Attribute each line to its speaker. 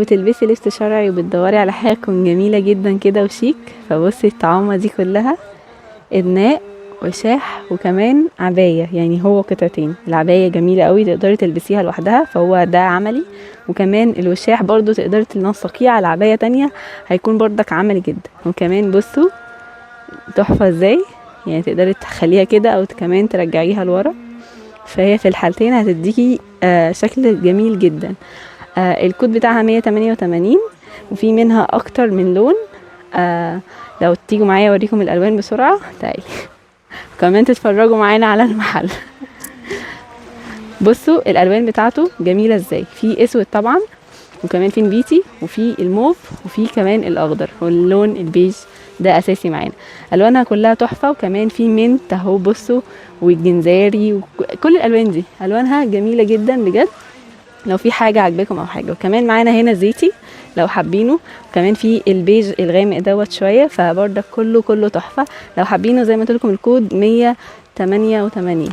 Speaker 1: بتلبسي لبس شرعي وبتدوري على حاجة تكون جميلة جدا كده وشيك، فبصي الطعامة دي كلها: إدناء وشاح وكمان عباية، يعني هو قطعتين. العباية جميلة قوي تقدري تلبسيها لوحدها فهو ده عملي، وكمان الوشاح برضو تقدري تنسقيه على عباية تانية هيكون برضك عملي جدا. وكمان بصوا تحفة ازاي، يعني تقدري تخليها كده او كمان ترجعيها لورا، فهي في الحالتين هتديكي شكل جميل جدا. الكود بتاعها 188 وفي منها اكتر من لون. لو تيجوا معايا اوريكم الالوان بسرعة، تعالي كمان تتفرجوا معانا على المحل. بصوا الالوان بتاعته جميلة ازاي، في اسود طبعا، وكمان في نبيتي، وفي الموف، وفي كمان الاخضر، واللون البيج ده اساسي معانا. الوانها كلها تحفة، وكمان في منت اهو بصوا، والجنزاري، وكل الالوان دي الوانها جميلة جدا بجد. لو في حاجة عجبكم او حاجة، وكمان معانا هنا زيتي لو حابينه، وكمان في البيج الغامق دوت شوية، فبرضك كله تحفة لو حابينه. زي ما قلت لكم الكود 188.